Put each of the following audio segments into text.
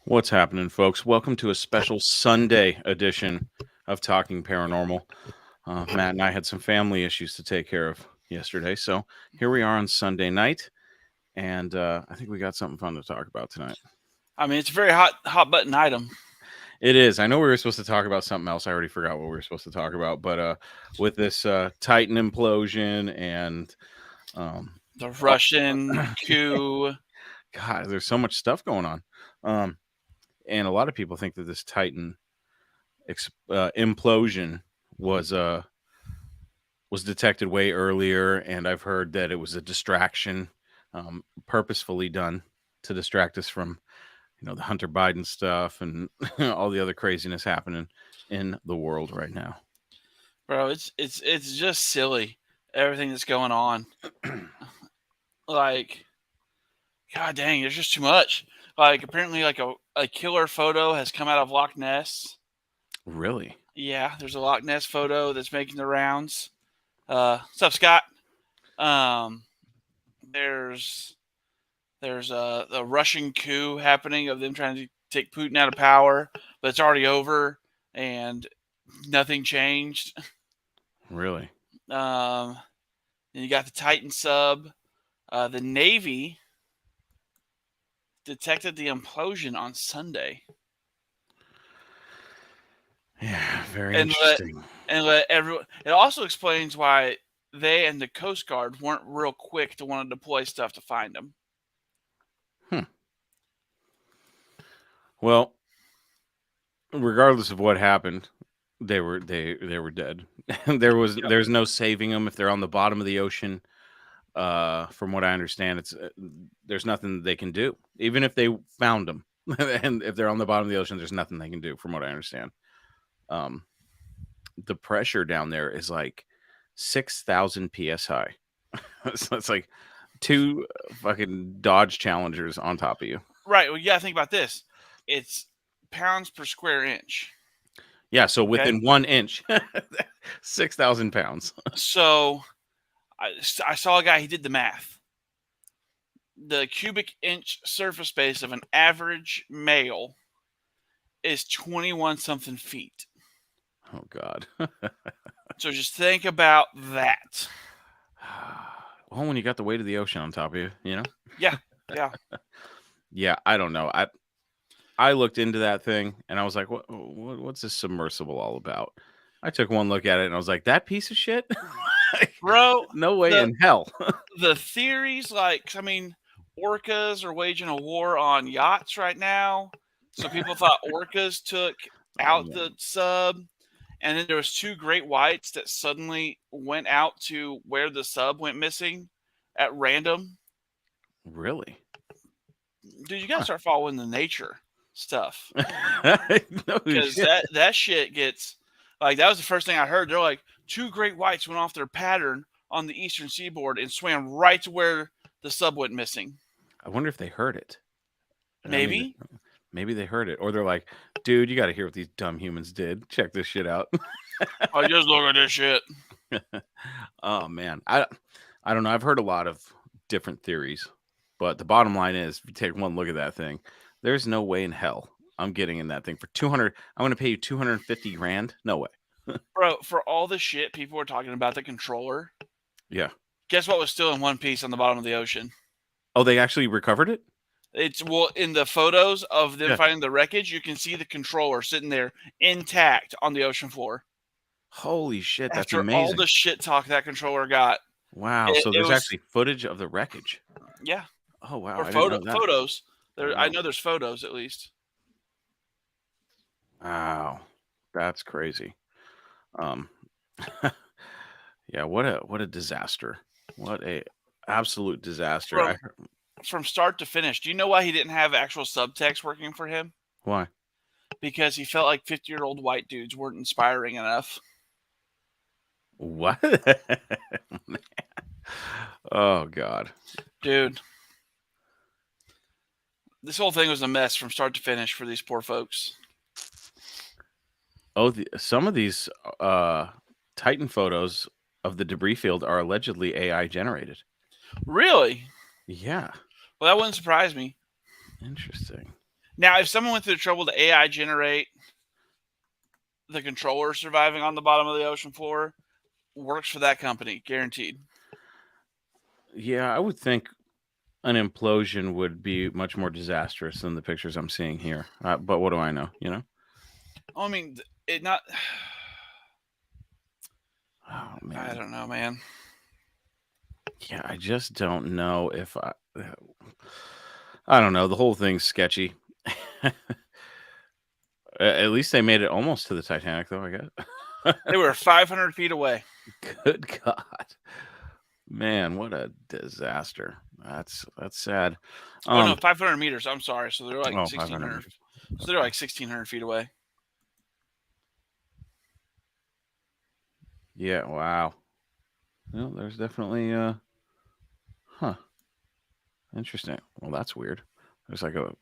What's happening, folks? Welcome to a special Sunday edition of Talking Paranormal. Matt and I had some family issues to take care of yesterday, so here we are on Sunday night, and I think we got something fun to talk about tonight. I mean, it's a very hot button item. It is. I know we were supposed to talk about something else. I already forgot what we were supposed to talk about, but with this Titan implosion and The Russian coup. God, there's so much stuff going on. And a lot of people think that this Titan implosion was detected way earlier, and I've heard that it was a distraction, purposefully done to distract us from, the Hunter Biden stuff and all the other craziness happening in the world right now. Bro, it's just silly, everything that's going on. Like, god dang, there's just too much. Like, apparently, like a killer photo has come out of Loch Ness. Really? Yeah, there's a Loch Ness photo that's making the rounds. What's up, Scott? There's a Russian coup happening of them trying to take Putin out of power, but it's already over and nothing changed. Really? Then you got the Titan sub. The Navy detected the implosion on Sunday. Yeah, very interesting. Let everyone. It also explains why they and the Coast Guard weren't real quick to want to deploy stuff to find them. Well, regardless of what happened, they were dead. There's no saving them if they're on the bottom of the ocean. From what I understand, it's there's nothing they can do, even if they found them. And if they're on the bottom of the ocean, there's nothing they can do, from what I understand. The pressure down there is like 6,000 psi. So it's like 2 fucking Dodge Challengers on top of you. Right. Well, you gotta think about this. It's pounds per square inch. Yeah, so within 1 inch, 6,000 pounds. So I saw a guy, he did the math. The cubic inch surface space of an average male is 21 something feet. Oh, God. So just think about that. Well, when you got the weight of the ocean on top of you, Yeah. Yeah, I don't know. I looked into that thing and I was like, what's this submersible all about? I took one look at it and I was like, that piece of shit? Bro, no way in hell. The theories, orcas are waging a war on yachts right now. So people thought orcas took out the sub. And then there was 2 great whites that suddenly went out to where the sub went missing at random. Really? Dude, you got to start following the nature stuff. No Because that shit gets... Like, that was the first thing I heard. They're like, 2 great whites went off their pattern on the eastern seaboard and swam right to where the sub went missing. I wonder if they heard it. Maybe. Maybe they heard it. Or they're like, dude, you got to hear what these dumb humans did. Check this shit out. I just look at this shit. Oh, man. I don't know. I've heard a lot of different theories. But the bottom line is, if you take one look at that thing, there's no way in hell I'm getting in that thing for 200. I'm going to pay you 250 grand. No way. Bro, for all the shit people were talking about the controller. Yeah. Guess what was still in one piece on the bottom of the ocean? Oh, they actually recovered it? It's in the photos of them finding the wreckage, you can see the controller sitting there intact on the ocean floor. Holy shit, that's After amazing. all the shit talk that controller got. Wow, so there's actually footage of the wreckage. Yeah. Oh, wow. Or photos. I know there's photos at least. Wow. That's crazy. Yeah, what a disaster. What a absolute disaster. From start to finish. Do you know why he didn't have actual subtext working for him? Why? Because he felt like 50-year-old white dudes weren't inspiring enough. What? Oh, God. Dude. This whole thing was a mess from start to finish for these poor folks. Oh, some of these Titan photos of the debris field are allegedly AI generated. Really? Yeah. Well, that wouldn't surprise me. Interesting. Now, if someone went through the trouble to AI generate the controller surviving on the bottom of the ocean floor, works for that company, guaranteed. Yeah, I would think an implosion would be much more disastrous than the pictures I'm seeing here. But what do I know? You know? I mean, it not. Oh I man. don't know, man. Yeah, I just don't know if I don't know. The whole thing's sketchy. At least they made it almost to the Titanic, though. I guess. They were 500 feet away. Good God, man, what a disaster! That's sad. Oh no, 500 meters. I'm sorry. So they're like Oh, 500 1,600. meters. So they're like 1,600 feet away. Yeah. Wow. Well, there's definitely huh. Interesting. Well, that's weird. There's like a.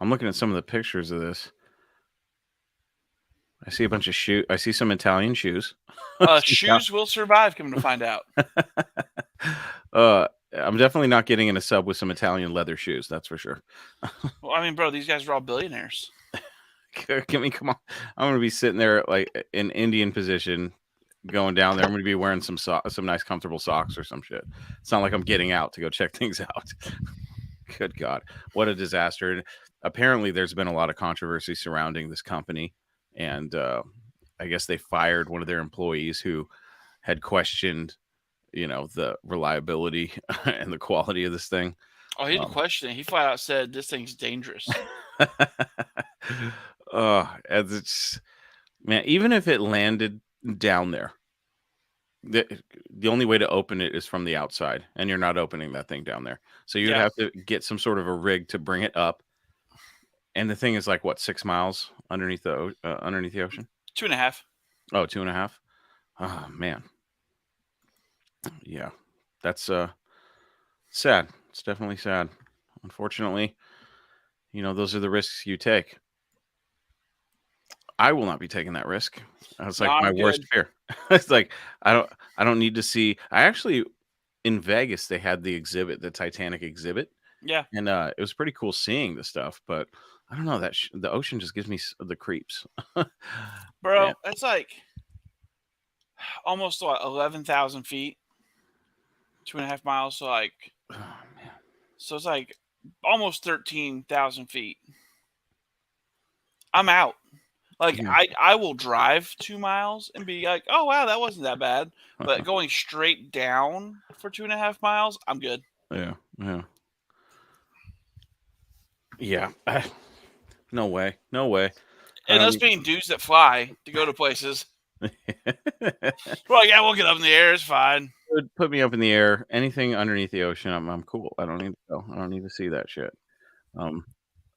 I'm looking at some of the pictures of this. I see a bunch of shoe. I see some Italian shoes. Shoes will survive. Coming to find out. I'm definitely not getting in a sub with some Italian leather shoes. That's for sure. Well, I mean, bro, these guys are all billionaires. Can we come on? I'm gonna be sitting there like in Indian position, going down there. I'm gonna be wearing some nice comfortable socks or some shit. It's not like I'm getting out to go check things out. Good God, what a disaster! And apparently, there's been a lot of controversy surrounding this company, and I guess they fired one of their employees who had questioned, the reliability and the quality of this thing. Oh, he didn't question it. He flat out said this thing's dangerous. As it's man, even if it landed down there, the only way to open it is from the outside, and you're not opening that thing down there. So you'd have to get some sort of a rig to bring it up. And the thing is like what, 6 miles underneath the ocean? 2.5. Oh, 2.5. Oh man, yeah, that's sad. It's definitely sad. Unfortunately, those are the risks you take. I will not be taking that risk. That's like my worst fear. It's like I don't need to see. I actually in Vegas they had the exhibit, the Titanic exhibit. Yeah, and it was pretty cool seeing the stuff. But I don't know that the ocean just gives me the creeps. bro, Man. that's like almost 11,000 feet, 2.5 miles. So like, Oh man. so it's like almost 13,000 feet. I'm out. Like Yeah. I will drive 2 miles and be like, oh wow, that wasn't that bad. But going straight down for 2.5 miles, I'm good. Yeah. Yeah. Yeah. No way. No way. And us being dudes that fly to go to places, we're like, yeah, we'll get up in the air. It's fine. Put me up in the air. Anything underneath the ocean, I'm cool. I don't need to go. I don't need to see that shit.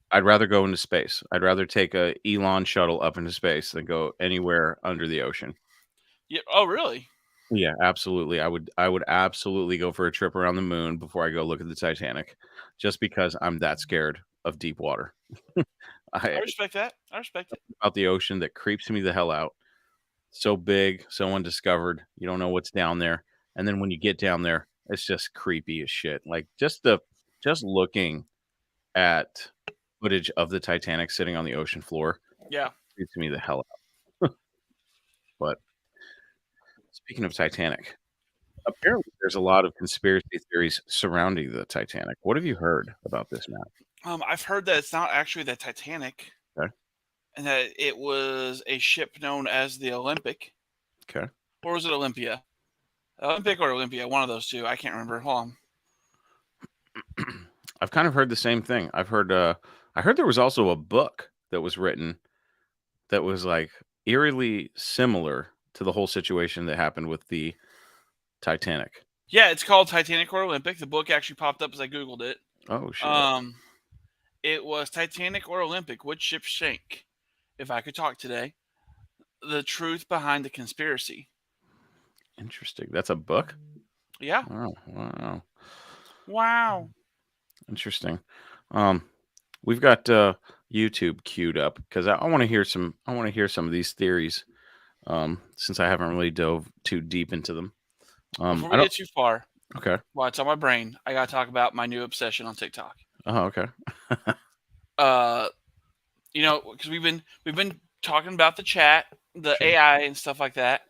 I'd rather go into space. I'd rather take a Elon shuttle up into space than go anywhere under the ocean. Yeah. Oh, really? Yeah, absolutely. I would absolutely go for a trip around the moon before I go look at the Titanic, just because I'm that scared of deep water. I respect that. I respect it. About the ocean that creeps me the hell out. So big, so undiscovered. You don't know what's down there. And then when you get down there, it's just creepy as shit. Like just looking at footage of the Titanic sitting on the ocean floor Yeah. creeps me the hell out. But speaking of Titanic, apparently there's a lot of conspiracy theories surrounding the Titanic. What have you heard about this, Matt? I've heard that it's not actually the Titanic, Okay. and that it was a ship known as the Olympic. Okay. Or was it Olympia? Olympic or Olympia? One of those two. I can't remember. Hold on. I've kind of heard the same thing. I heard there was also a book that was written that was like eerily similar to the whole situation that happened with the Titanic. Yeah, it's called Titanic or Olympic. The book actually popped up as I Googled it. Oh shit. It was Titanic or Olympic. Which ship sank? If I could talk today. The truth behind the conspiracy. Interesting. That's a book? Yeah. Oh, wow. Wow. Interesting. We've got YouTube queued up because I want to hear some. I want to hear some of these theories. Since I haven't really dove too deep into them. Before we get too far, okay. Well, it's on my brain. I gotta talk about my new obsession on TikTok. Oh, okay. because we've been talking about the chat, the Sure. AI and stuff like that.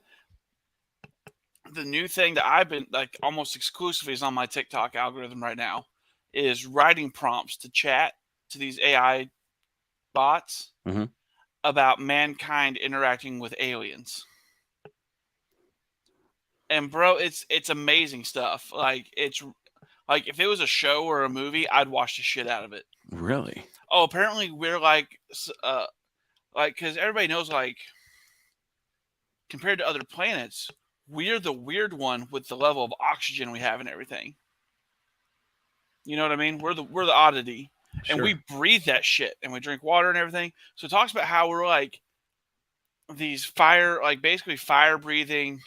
The new thing that I've been like almost exclusively is on my TikTok algorithm right now is writing prompts to chat to these AI bots Hmm. about mankind interacting with aliens. And bro, it's amazing stuff. Like it's like if it was a show or a movie, I'd watch the shit out of it. Really? Oh, apparently we're like because everybody knows like compared to other planets, we're the weird one with the level of oxygen we have and everything. You know what I mean? We're the oddity, and Sure. we breathe that shit, and we drink water and everything. So it talks about how we're like these fire, like basically fire breathing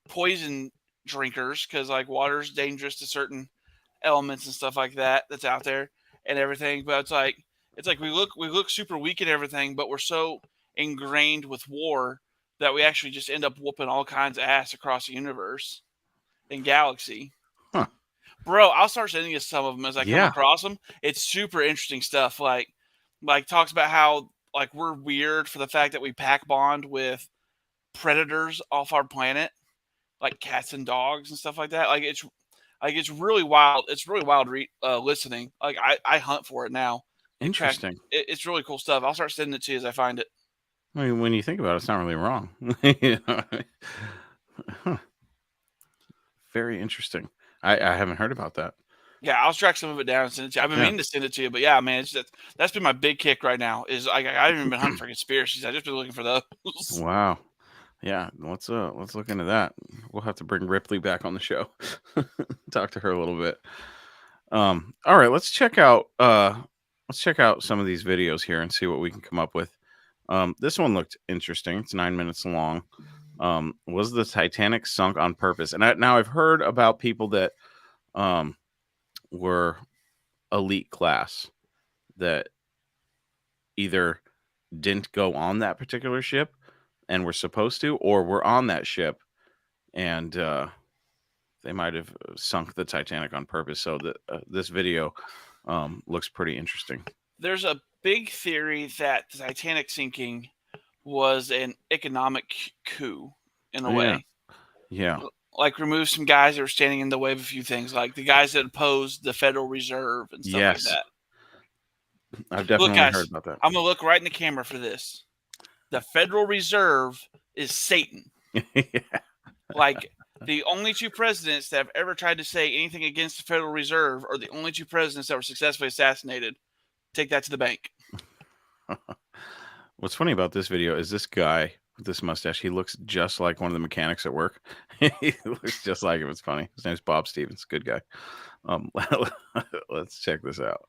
poison drinkers, because like water's dangerous to certain elements and stuff like that that's out there and everything. But it's like we look super weak and everything, but we're so ingrained with war that we actually just end up whooping all kinds of ass across the universe and galaxy. Huh. Bro, I'll start sending you some of them as I come Yeah. across them. It's super interesting stuff. Like talks about how like we're weird for the fact that we pack bond with predators off our planet, like cats and dogs and stuff like that. Like it's really wild. It's really wild listening. Like I hunt for it now. Interesting. It's really cool stuff. I'll start sending it to you as I find it. I mean, when you think about it, it's not really wrong. Huh. Very interesting. I haven't heard about that. Yeah, I'll track some of it down and send it to you. I've been Yeah. meaning to send it to you, but yeah, man, that's been my big kick right now. Is I haven't even been hunting for conspiracies. I've just been looking for those. Wow. Yeah, let's look into that. We'll have to bring Ripley back on the show. Talk to her a little bit. All right, let's check out some of these videos here and see what we can come up with. This one looked interesting. It's 9 minutes long. Was the Titanic sunk on purpose? And now I've heard about people that were elite class that either didn't go on that particular ship and were supposed to, or were on that ship and they might have sunk the Titanic on purpose. So that this video looks pretty interesting. There's a big theory that the Titanic sinking was an economic coup in a Oh, yeah. way. Yeah. Like remove some guys that were standing in the way of a few things, like the guys that opposed the Federal Reserve and stuff like Yes. that. I've Look, definitely guys, heard about that. I'm gonna look right in the camera for this. The Federal Reserve is Satan. Yeah. Like the only two presidents that have ever tried to say anything against the Federal Reserve are the only two presidents that were successfully assassinated. Take that to the bank. What's funny about this video is this guy with this mustache. He looks just like one of the mechanics at work. He looks just like him. It's funny. His name's Bob Stevens. Good guy. Let's check this out.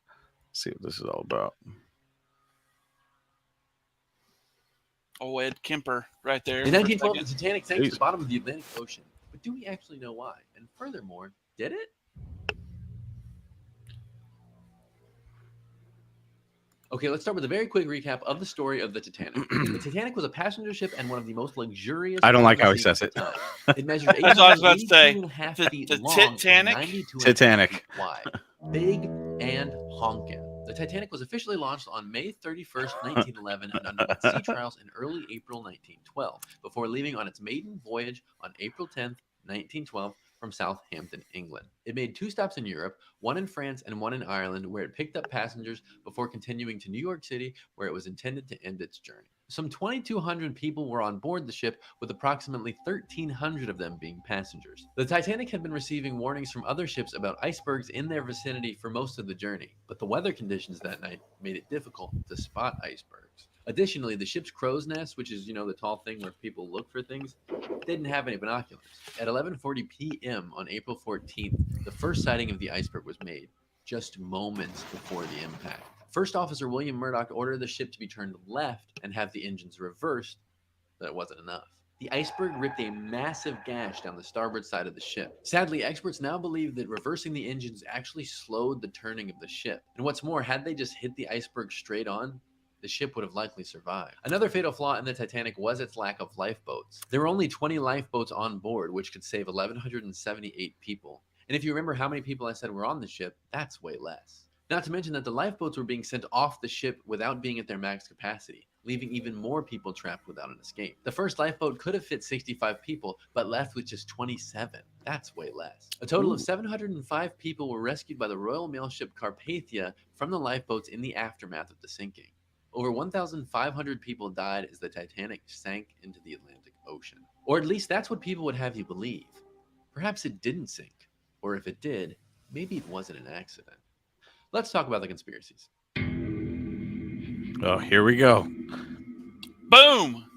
See what this is all about. Oh, Ed Kemper right there. In for a 1912, the second. Titanic sank to Jeez. the bottom of the Atlantic Ocean. But do we actually know why? And furthermore, did it? Okay, let's start with a very quick recap of the story of the Titanic. The Titanic was a passenger ship and one of the most luxurious. I don't like how he ships says it. of the time. It measured That's what I was about to say. 882.5 feet The long and Titanic? 92 Titanic. feet wide. Big and honking. The Titanic was officially launched on May 31st, 1911, and underwent sea trials in early April 1912, before leaving on its maiden voyage on April 10th, 1912, from Southampton, England. It made 2 stops in Europe, one in France and one in Ireland, where it picked up passengers before continuing to New York City, where it was intended to end its journey. Some 2,200 people were on board the ship, with approximately 1,300 of them being passengers. The Titanic had been receiving warnings from other ships about icebergs in their vicinity for most of the journey, but the weather conditions that night made it difficult to spot icebergs. Additionally, the ship's crow's nest, which is, the tall thing where people look for things, didn't have any binoculars. At 11:40 p.m. on April 14th, the first sighting of the iceberg was made, just moments before the impact. First Officer William Murdoch ordered the ship to be turned left and have the engines reversed, but it wasn't enough. The iceberg ripped a massive gash down the starboard side of the ship. Sadly, experts now believe that reversing the engines actually slowed the turning of the ship. And what's more, had they just hit the iceberg straight on, the ship would have likely survived. Another fatal flaw in the Titanic was its lack of lifeboats. There were only 20 lifeboats on board, which could save 1,178 people. And if you remember how many people I said were on the ship, that's way less. Not to mention that the lifeboats were being sent off the ship without being at their max capacity, leaving even more people trapped without an escape. The first lifeboat could have fit 65 people, but left with just 27. That's way less. A total of 705 people were rescued by the Royal Mail ship Carpathia from the lifeboats in the aftermath of the sinking. Over 1,500 people died as the Titanic sank into the Atlantic Ocean. Or at least that's what people would have you believe. Perhaps it didn't sink. Or if it did, maybe it wasn't an accident. Let's talk about the conspiracies. Oh, here we go. Boom!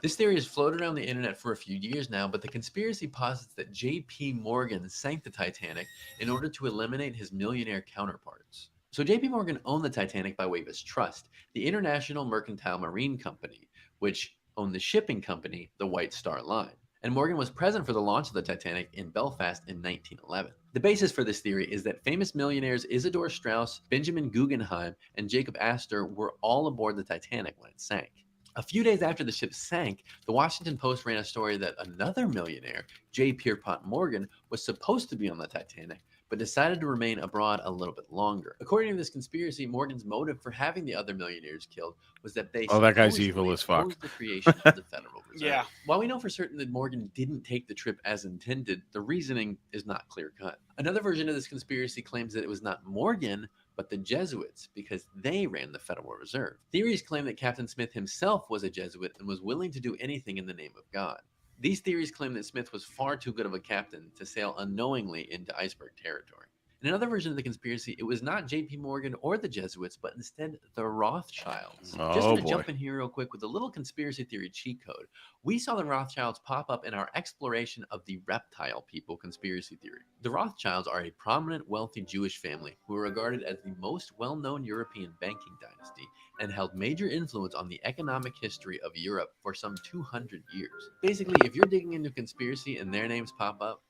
This theory has floated around the internet for a few years now, but the conspiracy posits that J.P. Morgan sank the Titanic in order to eliminate his millionaire counterparts. So J.P. Morgan owned the Titanic by way of his trust, the International Mercantile Marine Company, which owned the shipping company, the White Star Line. And Morgan was present for the launch of the Titanic in Belfast in 1911. The basis for this theory is that famous millionaires Isidor Straus, Benjamin Guggenheim, and Jacob Astor were all aboard the Titanic when it sank. A few days after the ship sank, the Washington Post ran a story that another millionaire, J. Pierpont Morgan, was supposed to be on the Titanic, but decided to remain abroad a little bit longer. According to this conspiracy, Morgan's motive for having the other millionaires killed was that they that guy's supposedly evil as fuck. opposed the creation of the Federal Reserve. Yeah. While we know for certain that Morgan didn't take the trip as intended, the reasoning is not clear-cut. Another version of this conspiracy claims that it was not Morgan, but the Jesuits, because they ran the Federal Reserve. Theories claim that Captain Smith himself was a Jesuit and was willing to do anything in the name of God. These theories claim that Smith was far too good of a captain to sail unknowingly into iceberg territory. In another version of the conspiracy, it was not J.P. Morgan or the Jesuits, but instead the Rothschilds. Oh, Just going to boy. jump in here real quick with a little conspiracy theory cheat code. We saw the Rothschilds pop up in our exploration of the reptile people conspiracy theory. The Rothschilds are a prominent, wealthy Jewish family who are regarded as the most well-known European banking dynasty and held major influence on the economic history of Europe for some 200 years. Basically, if you're digging into conspiracy and their names pop up,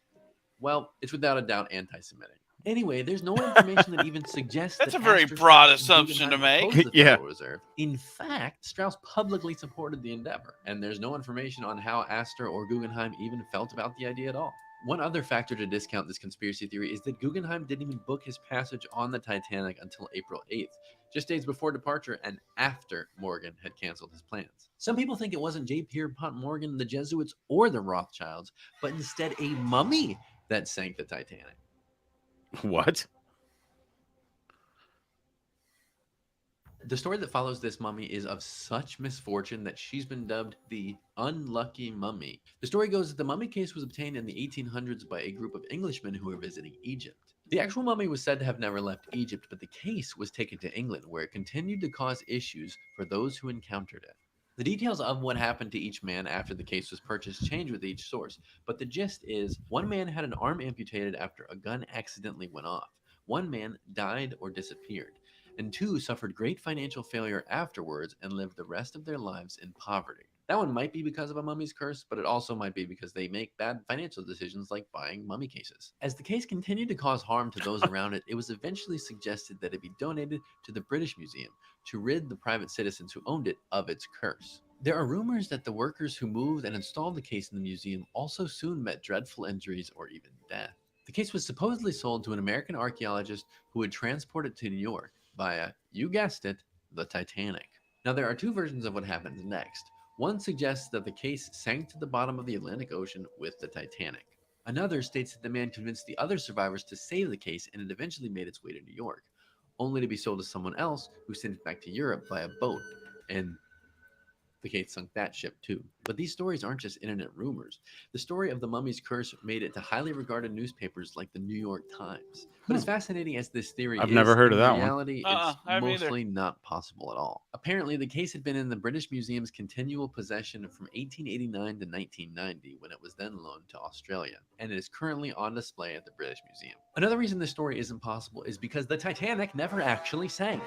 well, it's without a doubt anti-Semitic. Anyway, there's no information that even suggests That's that a very Astor broad Strauss and assumption to Guggenheim make. opposed the Yeah. Federal Reserve. In fact, Strauss publicly supported the endeavor, and there's no information on how Astor or Guggenheim even felt about the idea at all. One other factor to discount this conspiracy theory is that Guggenheim didn't even book his passage on the Titanic until April 8th, just days before departure and after Morgan had canceled his plans. Some people think it wasn't J. Pierpont Morgan, the Jesuits, or the Rothschilds, but instead a mummy that sank the Titanic. What? The story that follows this mummy is of such misfortune that she's been dubbed the Unlucky Mummy. The story goes that the mummy case was obtained in the 1800s by a group of Englishmen who were visiting Egypt. The actual mummy was said to have never left Egypt, but the case was taken to England, where it continued to cause issues for those who encountered it. The details of what happened to each man after the case was purchased change with each source, but the gist is one man had an arm amputated after a gun accidentally went off. One man died or disappeared, and two suffered great financial failure afterwards and lived the rest of their lives in poverty. That one might be because of a mummy's curse, but it also might be because they make bad financial decisions like buying mummy cases. As the case continued to cause harm to those around it, it was eventually suggested that it be donated to the British Museum to rid the private citizens who owned it of its curse. There are rumors that the workers who moved and installed the case in the museum also soon met dreadful injuries or even death. The case was supposedly sold to an American archaeologist who would transport it to New York via, you guessed it, the Titanic. Now there are two versions of what happens next. One suggests that the case sank to the bottom of the Atlantic Ocean with the Titanic. Another states that the man convinced the other survivors to save the case and it eventually made its way to New York, only to be sold to someone else who sent it back to Europe via boat, and the case sunk that ship too. But these stories aren't just internet rumors. The story of the mummy's curse made it to highly regarded newspapers like the New York Times. But as fascinating as this theory I've is, never heard in of that one. reality, it's I haven't either. mostly not possible at all. Apparently, the case had been in the British Museum's continual possession from 1889 to 1990, when it was then loaned to Australia, and it is currently on display at the British Museum. Another reason this story isn't possible is because the Titanic never actually sank.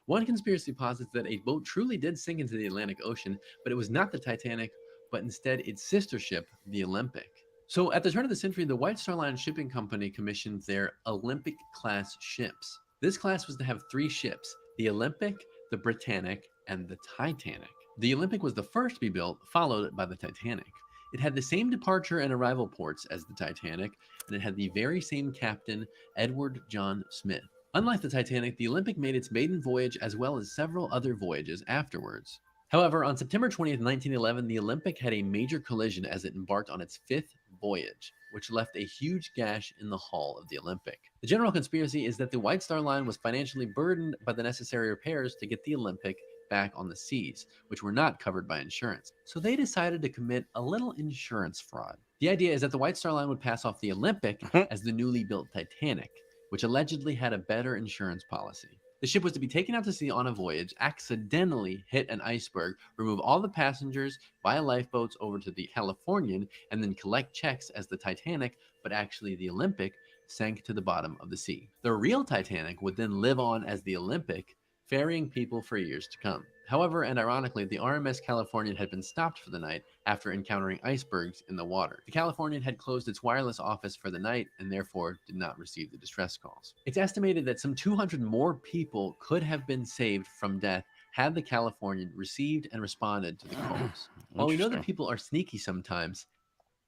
One conspiracy posits that a boat truly did sink into the Atlantic Ocean, but it was not the Titanic, but instead its sister ship, the Olympic. So at the turn of the century, the White Star Line Shipping Company commissioned their Olympic-class ships. This class was to have 3 ships, the Olympic, the Britannic, and the Titanic. The Olympic was the first to be built, followed by the Titanic. It had the same departure and arrival ports as the Titanic, and it had the very same captain, Edward John Smith. Unlike the Titanic, the Olympic made its maiden voyage as well as several other voyages afterwards. However, on September 20th, 1911, the Olympic had a major collision as it embarked on its 5th voyage, which left a huge gash in the hull of the Olympic. The general conspiracy is that the White Star Line was financially burdened by the necessary repairs to get the Olympic back on the seas, which were not covered by insurance. So they decided to commit a little insurance fraud. The idea is that the White Star Line would pass off the Olympic as the newly built Titanic, which allegedly had a better insurance policy. The ship was to be taken out to sea on a voyage, accidentally hit an iceberg, remove all the passengers via lifeboats over to the Californian, and then collect checks as the Titanic, but actually the Olympic, sank to the bottom of the sea. The real Titanic would then live on as the Olympic, ferrying people for years to come. However, and ironically, the RMS Californian had been stopped for the night after encountering icebergs in the water. The Californian had closed its wireless office for the night and therefore did not receive the distress calls. It's estimated that some 200 more people could have been saved from death had the Californian received and responded to the calls. While we know that people are sneaky sometimes,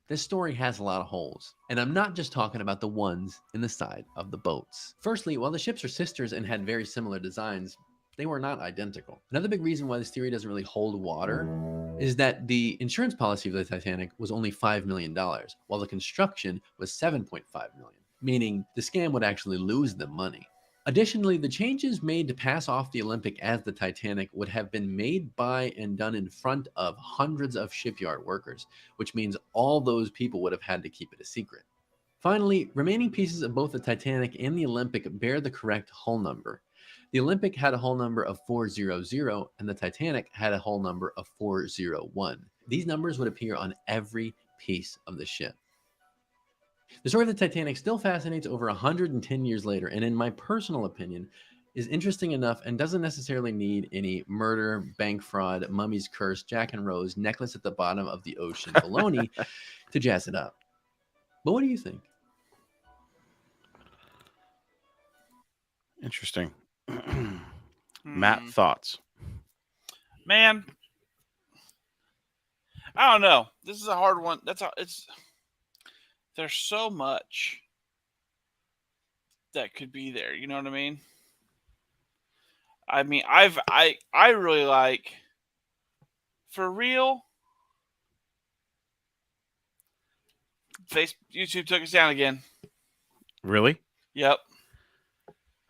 this story has a lot of holes, and I'm not just talking about the ones in the side of the boats. Firstly, while the ships are sisters and had very similar designs, they were not identical. Another big reason why this theory doesn't really hold water is that the insurance policy of the Titanic was only $5 million, while the construction was $7.5 million, meaning the scam would actually lose them money. Additionally, the changes made to pass off the Olympic as the Titanic would have been made by and done in front of hundreds of shipyard workers, which means all those people would have had to keep it a secret. Finally, remaining pieces of both the Titanic and the Olympic bear the correct hull number. The Olympic had a hull number of 400 and the Titanic had a hull number of 401. These numbers would appear on every piece of the ship. The story of the Titanic still fascinates over 110 years later, and in my personal opinion, is interesting enough and doesn't necessarily need any murder, bank fraud, mummy's curse, Jack and Rose, necklace at the bottom of the ocean baloney to jazz it up. But what do you think? Interesting. Matt, thoughts? Man, I don't know. This is a hard one. There's so much that could be there. You know what I mean? I really like, for real. YouTube took us down again. Really? Yep.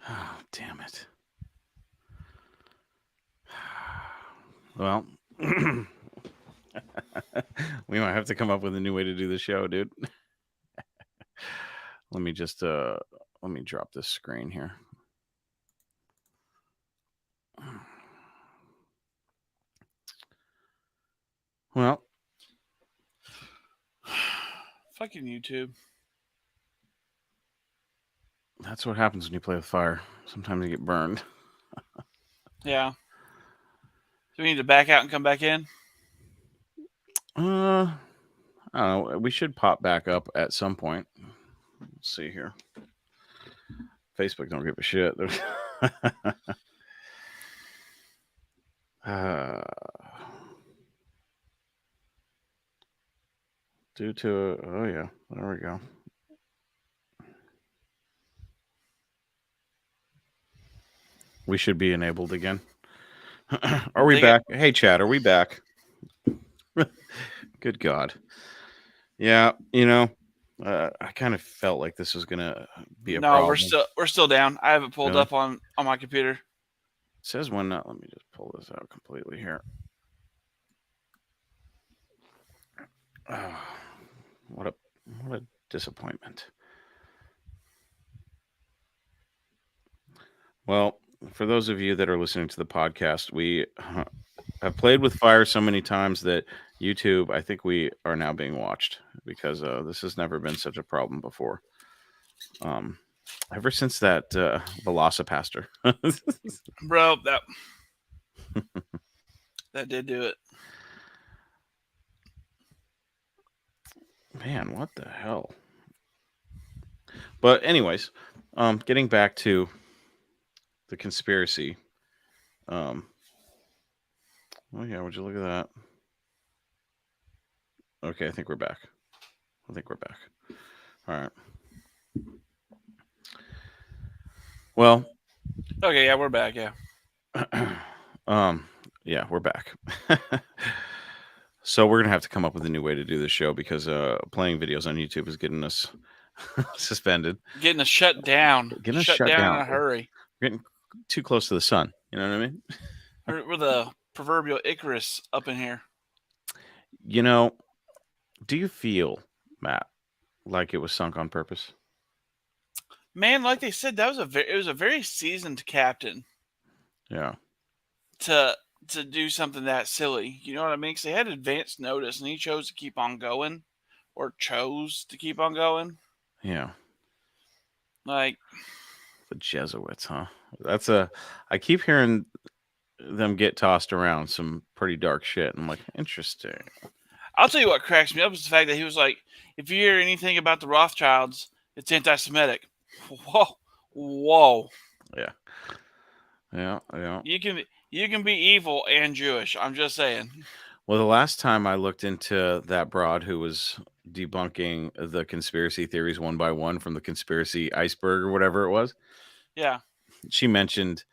Oh, damn it. Well, we might have to come up with a new way to do the show, dude. Let me just let me drop this screen here. Well, fucking YouTube. That's what happens when you play with fire. Sometimes you get burned. Yeah. Do we need to back out and come back in? I don't know. We should pop back up at some point. Let's see here. Facebook don't give a shit. Due to oh yeah, there we go. We should be enabled again. Are we back? Hey, Chad, are we back? Good God. Yeah, you know, I kind of felt like this was gonna be a problem. No, we're still down. I have it pulled up on my computer. It says when not. Let me just pull this out completely here. What a disappointment. Well, for those of you that are listening to the podcast, we have played with fire so many times that YouTube, I think we are now being watched because this has never been such a problem before. Ever since that Velocipaster. Bro, that did do it. Man, what the hell? But anyways, getting back to the conspiracy. Oh yeah, would you look at that? Okay, I think we're back. All right. Well, Okay, yeah, we're back. Yeah. yeah, we're back. So we're gonna have to come up with a new way to do this show because playing videos on YouTube is getting us suspended, Getting us shut down. getting us Shut shut down down. in a hurry. We're getting too close to the sun. You know what I mean? We're the proverbial Icarus up in here. You know, do you feel, Matt, like it was sunk on purpose? Man, like they said, it was a very seasoned captain Yeah. to do something that silly. You know what I mean? Because they had advance notice, and he chose to keep on going, or chose to keep on going. Yeah. Like The Jesuits, huh? I keep hearing them get tossed around some pretty dark shit. I'm like, interesting. I'll tell you what cracks me up is the fact that he was like, if you hear anything about the Rothschilds, it's anti-Semitic. Whoa. Yeah. You can be evil and Jewish. I'm just saying. Well, the last time I looked into that broad who was debunking the conspiracy theories one by one from the conspiracy iceberg or whatever it was, Yeah. she mentioned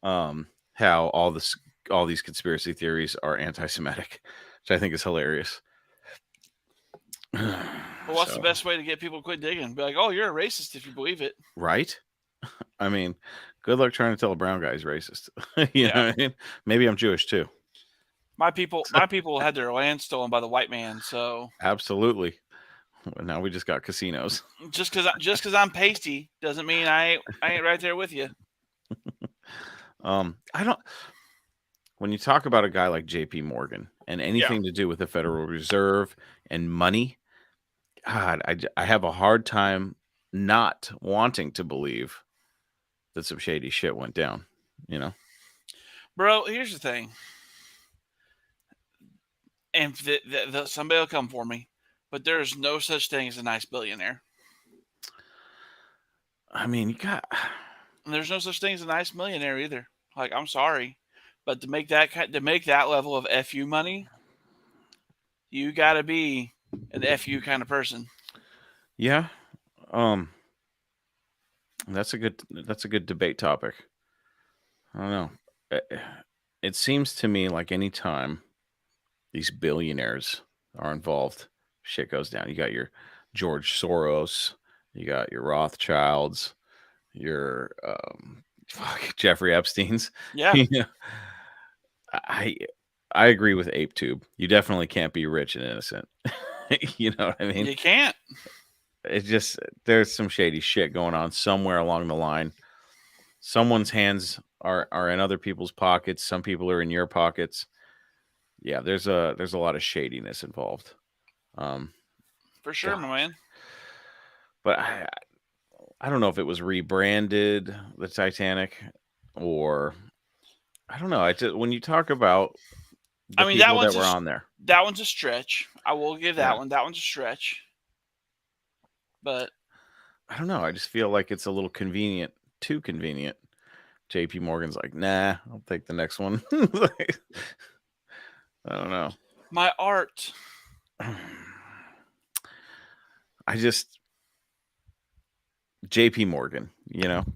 how all these conspiracy theories are anti-Semitic, which I think is hilarious. Well, what's the best way to get people to quit digging? Be like, oh, you're a racist if you believe it. Right? I mean, good luck trying to tell a brown guy he's racist. you know what I mean? Maybe I'm Jewish too. My people had their land stolen by the white man, so Absolutely. Now we just got casinos. just because I'm pasty doesn't mean I ain't right there with you. I don't. When you talk about a guy like J.P. Morgan and anything to do with the Federal Reserve and money, God, I have a hard time not wanting to believe that some shady shit went down. You know, Bro, here's the thing, and somebody will come for me, but there's no such thing as a nice billionaire. I mean, And there's no such thing as a nice millionaire either. Like, I'm sorry, but to make that level of FU money, you got to be an FU kind of person. Yeah. That's a good debate topic. I don't know. It seems to me like any time these billionaires are involved, shit goes down. You got your George Soros, you got your Rothschilds, your Jeffrey Epstein's. Yeah. I agree with ApeTube. You definitely can't be rich and innocent. You know what I mean? You can't. It's just there's some shady shit going on somewhere along the line. Someone's hands are in other people's pockets. Some people are in your pockets. Yeah, there's a lot of shadiness involved. For sure, my man. But I don't know if it was rebranded, the Titanic, or I don't know. When you talk about the people that were on there, that one's a stretch. I will give that one. That one's a stretch. But I don't know. I just feel like it's a little convenient, too convenient. JP Morgan's like, nah, I'll take the next one. I don't know. My art. JP Morgan,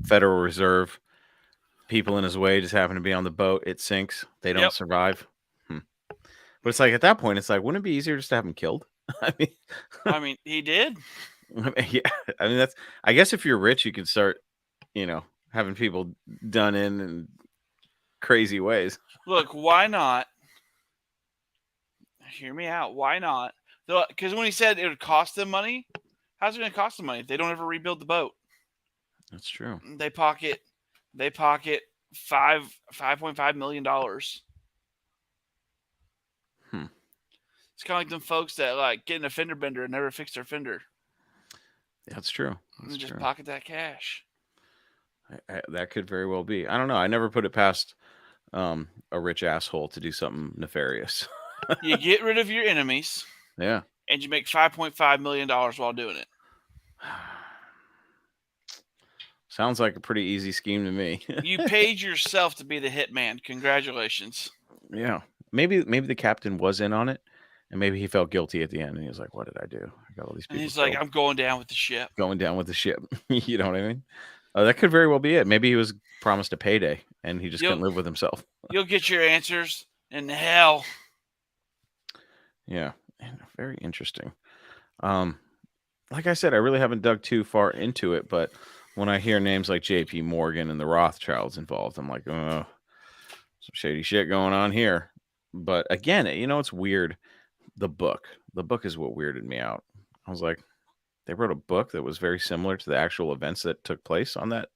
Federal Reserve, people in his way just happen to be on the boat. It sinks. They don't survive. But it's like at that point, it's like, wouldn't it be easier just to have him killed? I mean, he did. Yeah. I mean, I guess if you're rich, you can start, having people done in crazy ways. Look, why not? Hear me out. Why not? Because when he said it would cost them money, how's it going to cost them money if they don't ever rebuild the boat? That's true. They pocket $5.5 million. It's kind of like them folks that get in a fender bender and never fix their fender. That's true. And just pocket that cash. That could very well be. I don't know. I never put it past a rich asshole to do something nefarious. You get rid of your enemies. Yeah. And you make $5.5 million while doing it. Sounds like a pretty easy scheme to me. You paid yourself to be the hitman. Congratulations. Yeah. Maybe the captain was in on it And maybe he felt guilty at the end, and he was like, "What did I do? I got all these And people he's like, killed. I'm going down with the ship. Going down with the ship." You know what I mean? That could very well be it. Maybe he was promised a payday, and he just couldn't live with himself. You'll get your answers in hell. Yeah, very interesting. Like I said, I really haven't dug too far into it, but when I hear names like J.P. Morgan and the Rothschilds involved, I'm like, oh, some shady shit going on here. But again, it's weird. The book is what weirded me out. I was like, they wrote a book that was very similar to the actual events that took place on that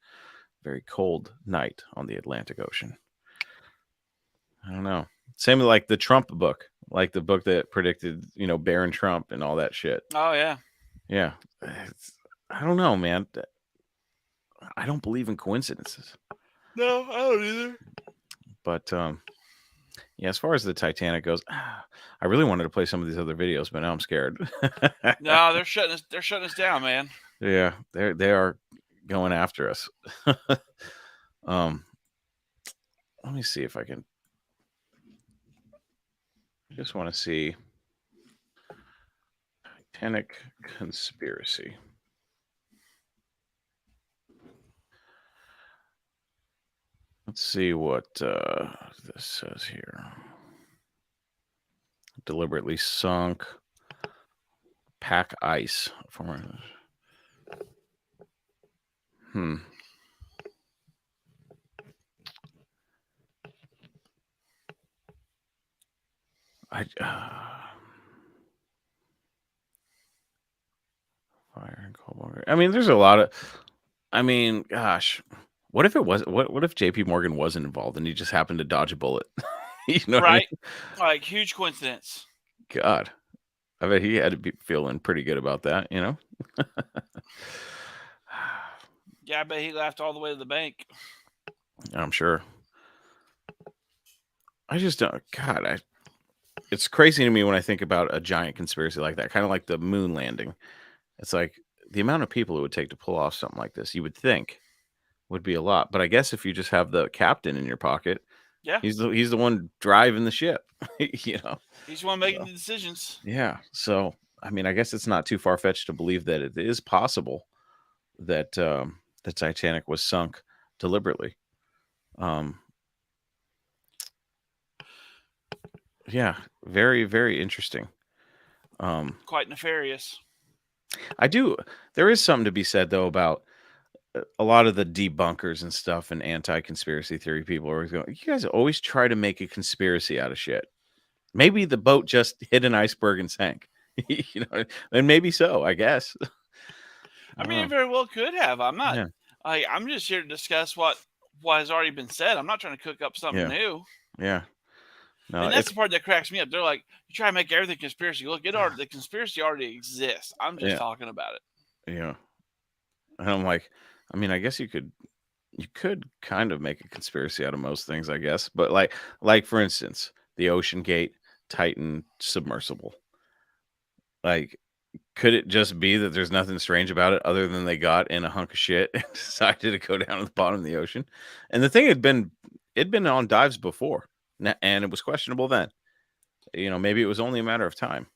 very cold night on the Atlantic Ocean. I don't know. Same with like the Trump book, like the book that predicted, Barron Trump and all that shit. Oh, yeah. Yeah. I don't know, man. I don't believe in coincidences. No, I don't either. But yeah, as far as the Titanic goes, I really wanted to play some of these other videos, but now I'm scared. No, they're shutting us down, man. Yeah, they are going after us. Let me see if I can. I just want to see Titanic conspiracy. Let's see what this says here. Deliberately sunk. Pack ice. Fire and cobalt. I mean, there's a lot of. I mean, gosh, what if it was? What if J.P. Morgan wasn't involved and he just happened to dodge a bullet? You know, right? What Like huge coincidence. I mean? God, I bet he had to be feeling pretty good about that. Yeah, I bet he laughed all the way to the bank. I'm sure. I just don't. God, it's crazy to me when I think about a giant conspiracy like that, kind of like the moon landing. It's like the amount of people it would take to pull off something like this, you would think would be a lot. But I guess if you just have the captain in your pocket, yeah, he's the one driving the ship. He's the one making the decisions. Yeah. So I mean, I guess it's not too far fetched to believe that it is possible that the Titanic was sunk deliberately. Yeah, very, very interesting. Quite nefarious. There is something to be said though about a lot of the debunkers and stuff and anti-conspiracy theory people are always going, you guys always try to make a conspiracy out of shit. Maybe the boat just hit an iceberg and sank. And maybe so, I guess. I mean, it very well could have. I'm not. Yeah. I'm just here to discuss what has already been said. I'm not trying to cook up something new. Yeah. No, and that's the part that cracks me up. They're like, you try to make everything conspiracy. Look, the conspiracy already exists. I'm just talking about it. Yeah. And I'm like, I mean, I guess you could kind of make a conspiracy out of most things, I guess. But like for instance, the OceanGate Titan Submersible. Like, could it just be that there's nothing strange about it other than they got in a hunk of shit and decided to go down to the bottom of the ocean? And the thing it'd been on dives before, and it was questionable then. Maybe it was only a matter of time.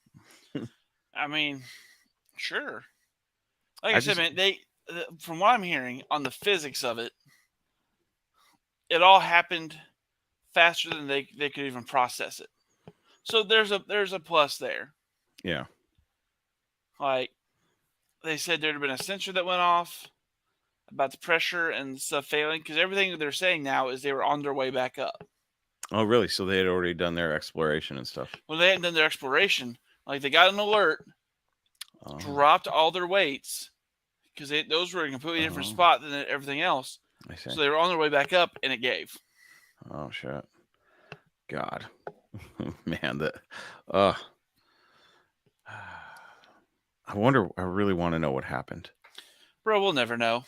I mean, sure. Like I said, man, from what I'm hearing on the physics of it, it all happened faster than they could even process it. So there's a plus there. Yeah. Like they said there'd have been a sensor that went off about the pressure and stuff failing, because everything they're saying now is they were on their way back up. Oh, really? So they had already done their exploration and stuff. Well, they hadn't done their exploration. Like they got an alert, dropped all their weights, because those were in a completely different spot than everything else. I see. So they were on their way back up, and it gave. Oh shit! God, man, I really want to know what happened. Bro, we'll never know.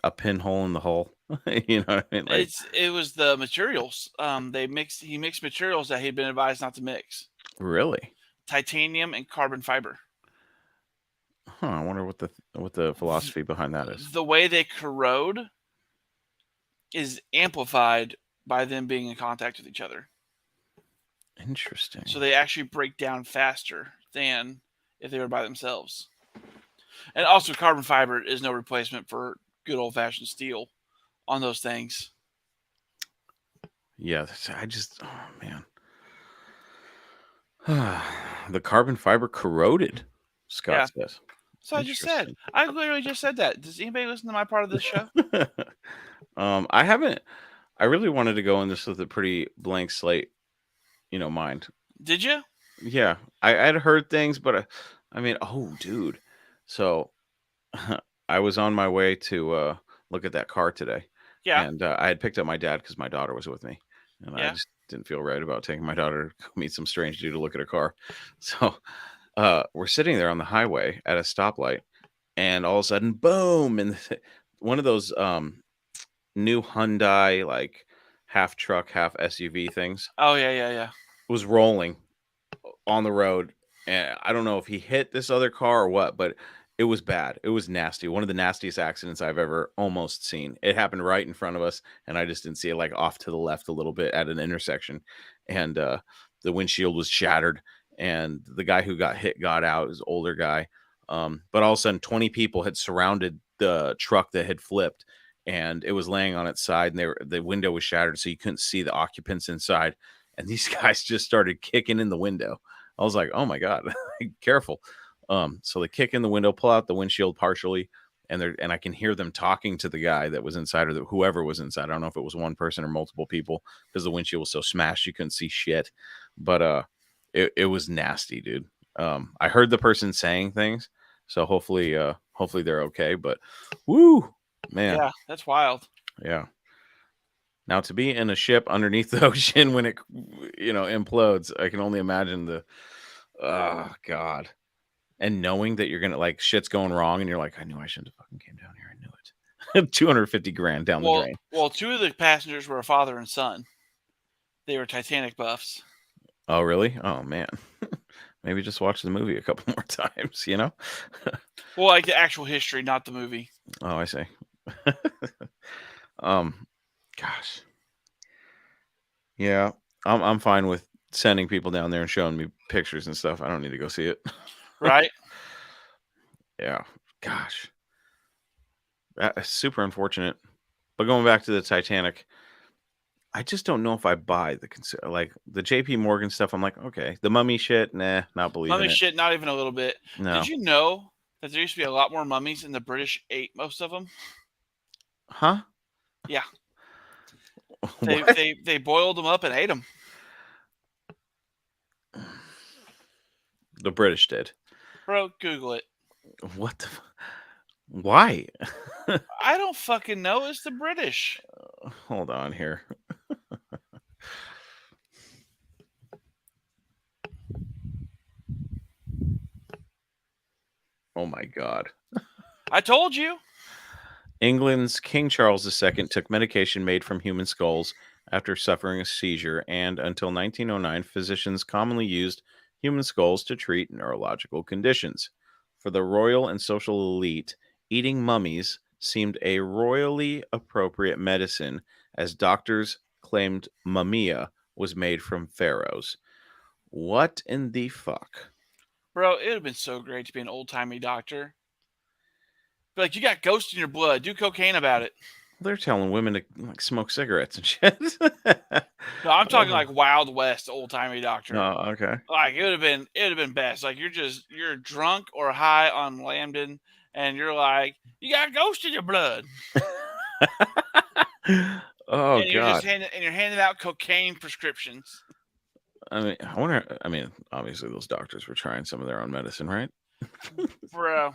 A pinhole in the hull. You know what I mean? Like, it was the materials. He mixed materials that he'd been advised not to mix. Really? Titanium and carbon fiber. Huh, I wonder what the philosophy behind that is. The way they corrode is amplified by them being in contact with each other. Interesting. So they actually break down faster than if they were by themselves. And also, carbon fiber is no replacement for good old-fashioned steel on those things. Yeah, man. The carbon fiber corroded, Scott says. So I just said. I literally just said that. Does anybody listen to my part of this show? I haven't. I really wanted to go in this with a pretty blank slate, mind. Did you? Yeah, I had heard things, but oh, dude. So I was on my way to look at that car today. Yeah. And I had picked up my dad because my daughter was with me. And I just didn't feel right about taking my daughter to meet some strange dude to look at a car. So we're sitting there on the highway at a stoplight, and all of a sudden, boom! And one of those new Hyundai, like half truck, half SUV things. Oh, yeah. Was rolling on the road. And I don't know if he hit this other car or what, but it was bad. It was nasty. One of the nastiest accidents I've ever almost seen. It happened right in front of us, and I just didn't see it, like off to the left a little bit at an intersection. And the windshield was shattered, and the guy who got hit got out. He was an older guy. But all of a sudden, 20 people had surrounded the truck that had flipped, and it was laying on its side, and the window was shattered, so you couldn't see the occupants inside. And these guys just started kicking in the window. I was like, oh my God, careful. So they kick in the window, pull out the windshield partially, and I can hear them talking to the guy that was inside, or whoever was inside. I don't know if it was one person or multiple people, because the windshield was so smashed you couldn't see shit. But it was nasty, dude. I heard the person saying things, so hopefully they're okay. But woo, man, Yeah, that's wild. Yeah. Now, to be in a ship underneath the ocean when it, implodes, I can only imagine oh God. And knowing that you're going to, like, shit's going wrong, and you're like, I knew I shouldn't have fucking came down here. I knew it. 250 grand down the drain. Well, two of the passengers were a father and son. They were Titanic buffs. Oh, really? Oh, man. Maybe just watch the movie a couple more times, Well, like the actual history, not the movie. Oh, I see. Gosh. Yeah, I'm fine with sending people down there and showing me pictures and stuff. I don't need to go see it. Right? Yeah. Gosh. That's super unfortunate. But going back to the Titanic, I just don't know if I buy like the JP Morgan stuff. I'm like, okay. The mummy shit, nah, not believing Mummy it. shit, not even a little bit. No. Did you know that there used to be a lot more mummies and the British ate most of them? Huh? Yeah. They boiled them up and ate them. The British did. Bro, Google it. What the? Why? I don't fucking know. It's the British. Hold on here. Oh my God. I told you. England's King Charles II took medication made from human skulls after suffering a seizure, and until 1909, physicians commonly used human skulls to treat neurological conditions. For the royal and social elite, eating mummies seemed a royally appropriate medicine, as doctors claimed mumia was made from pharaohs. What in the fuck? Bro, it would have been so great to be an old-timey doctor. Be like, you got ghosts in your blood. Do cocaine about it. They're telling women to, like, smoke cigarettes and shit. No, I'm talking like Wild West old-timey doctor. Oh, okay. Like, it would have been best. Like, you're drunk or high on Lambden, and you're like, you got ghosts in your blood. Oh, and you're God. you're handing out cocaine prescriptions. I mean, obviously those doctors were trying some of their own medicine, right? Bro.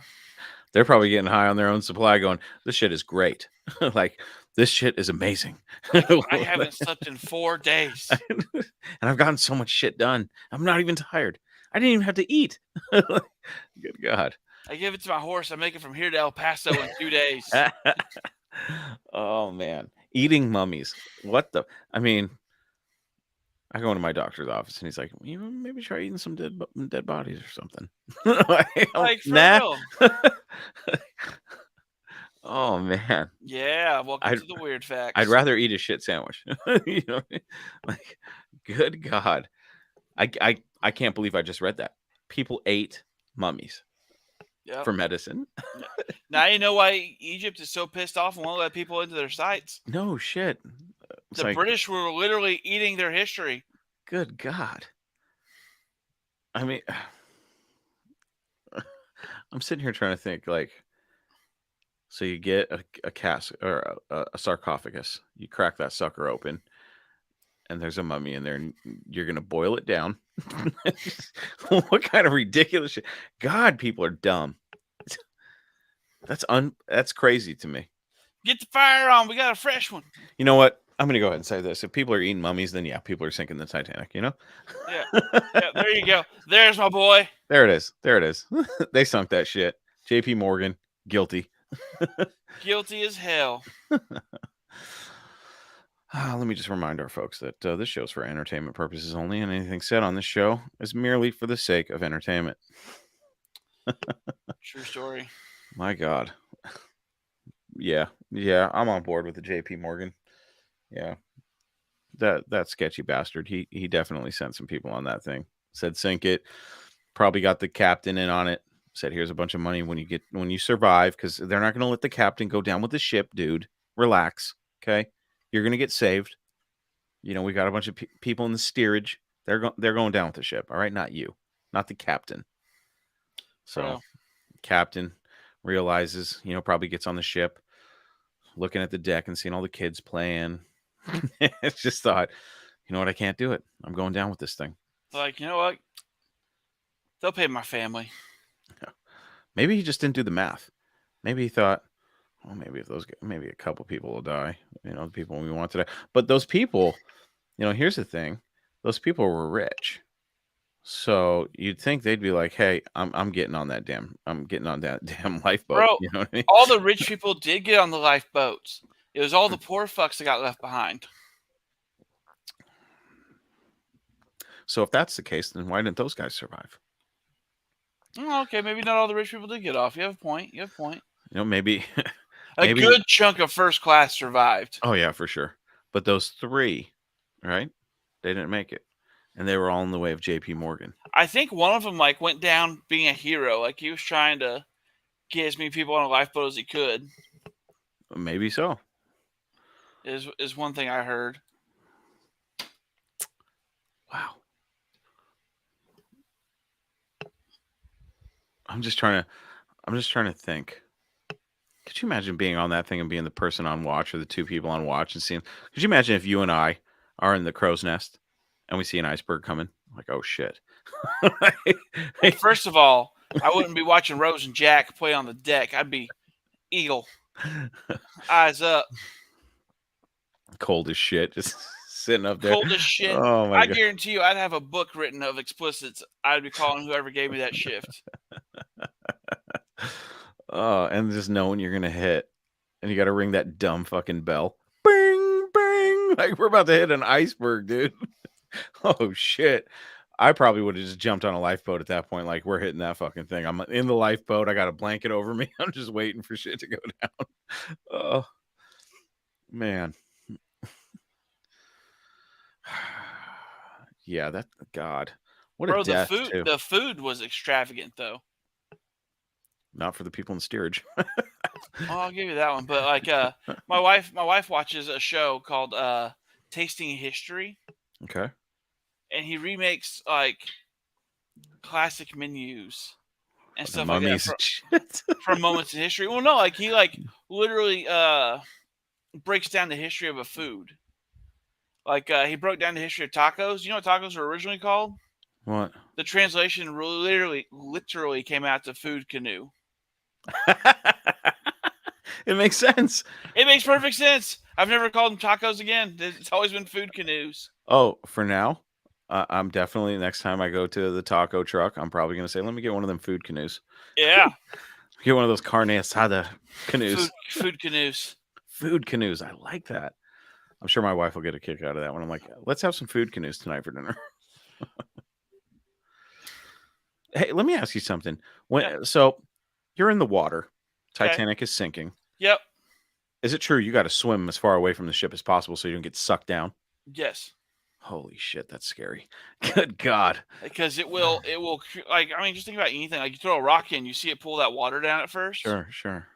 They're probably getting high on their own supply going, this shit is great. Like, this shit is amazing. I haven't slept in 4 days. And I've gotten so much shit done. I'm not even tired. I didn't even have to eat. Good God. I give it to my horse. I make it from here to El Paso in 2 days. Oh, man. Eating mummies. What the? I mean, I go into my doctor's office and he's like, you maybe try eating some dead bodies or something. Like, for nah. real. Oh, man. Yeah, welcome to the weird facts. I'd rather eat a shit sandwich. Like, good God. I can't believe I just read that. People ate mummies Yep. for medicine. Now you know why Egypt is so pissed off and won't let people into their sites. No shit. It's The like, British were literally eating their history. good God. I mean, I'm sitting here trying to think, like, so you get a cask or a sarcophagus, you crack that sucker open, and there's a mummy in there, and you're gonna boil it down. What kind of ridiculous shit? God, people are dumb. That's crazy to me. Get the fire on. We got a fresh one. You know what? I'm gonna go ahead and say this. If people are eating mummies, then yeah, people are sinking the Titanic, you know? Yeah. Yeah, there you go. There's my boy. There it is. There it is. They sunk that shit. JP Morgan, guilty. Guilty as hell. Let me just remind our folks that this show's for entertainment purposes only, and anything said on this show is merely for the sake of entertainment. True story. My God. Yeah, I'm on board with the JP Morgan. Yeah. That sketchy bastard. He definitely sent some people on that thing. Said sink it. Probably got the captain in on it. Said here's a bunch of money when you survive, because they're not going to let the captain go down with the ship, dude. Relax, okay? You're going to get saved. You know, we got a bunch of people in the steerage. They're going down with the ship. All right, not you, not the captain. So, Bro. captain realizes, probably gets on the ship, looking at the deck and seeing all the kids playing. It's just thought, you know what? I can't do it. I'm going down with this thing. Like, you know what? They'll pay my family. Maybe he just didn't do the math. Maybe he thought, well, maybe a couple people will die. The people we want to die. But those people, here's the thing: those people were rich, so you'd think they'd be like, "Hey, I'm getting on that damn lifeboat." Bro, you know what I mean? all the rich people did get on the lifeboats. It was all the poor fucks that got left behind. So if that's the case, then why didn't those guys survive? Okay, maybe not all the rich people did get off. You have a point. Maybe A good chunk of first class survived. Oh yeah, for sure. But those three, right? They didn't make it, and they were all in the way of JP Morgan. I think one of them went down being a hero. Like he was trying to get as many people on a lifeboat as he could. Maybe so. Is one thing I heard. Wow. I'm just trying to think. Could you imagine being on that thing and being the person on watch, or the two people on watch, and seeing? Could you imagine if you and I are in the crow's nest and we see an iceberg coming? Like, oh shit. Well, first of all, I wouldn't be watching Rose and Jack play on the deck. I'd be eagle, eyes up, cold as shit, just sitting up there. Cold as shit. Oh my I God. guarantee you, I'd have a book written of explicits. I'd be calling whoever gave me that shift. Oh, and just knowing you're gonna hit, and you got to ring that dumb fucking bell. Bing, bing! Like we're about to hit an iceberg, dude. Oh shit! I probably would have just jumped on a lifeboat at that point. Like we're hitting that fucking thing. I'm in the lifeboat. I got a blanket over me. I'm just waiting for shit to go down. Oh man. Yeah, that God. What a death, too. The food was extravagant though. Not for the people in the steerage. Oh, I'll give you that one. But my wife watches a show called Tasting History. Okay. And he remakes classic menus and stuff Mummies like that from moments in history. Well, no, he literally breaks down the history of a food. He broke down the history of tacos. You know what tacos were originally called? What? The translation literally came out to food canoe. It makes sense. It makes perfect sense. I've never called them tacos again. It's always been food canoes. Oh, for now, I'm definitely, next time I go to the taco truck, I'm probably going to say, let me get one of them food canoes. Yeah. Get one of those carne asada canoes. Food canoes. Food canoes. I like that. I'm sure my wife will get a kick out of that one. I'm like, let's have some food canoes tonight for dinner. Hey, let me ask you something. So you're in the water. Titanic is sinking. Yep. Is it true you got to swim as far away from the ship as possible so you don't get sucked down? Yes. Holy shit, that's scary. Good God. Because it will like, I mean, just think about anything. Like, you throw a rock in, you see it pull that water down at first. Sure.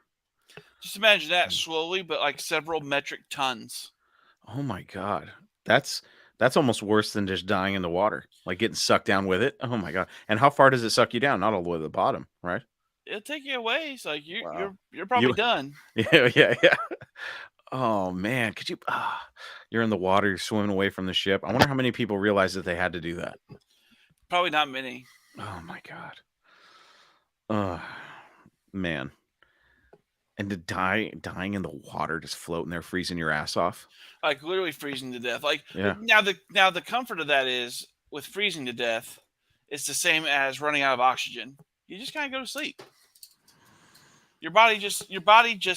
Just imagine that slowly, but like several metric tons. Oh my God. That's almost worse than just dying in the water, like getting sucked down with it. Oh my God. And how far does it suck you down? Not all the way to the bottom, right? It'll take you away. So like Wow. you're probably You- done. Yeah. Oh man, could you? You're in the water, you're swimming away from the ship. I wonder how many people realize that they had to do that. Probably not many. Oh my God. Oh man. And to dying in the water, just floating there, freezing your ass off. Like literally freezing to death. Like Yeah. now the comfort of that is with freezing to death, it's the same as running out of oxygen. You just kind of go to sleep. Your body just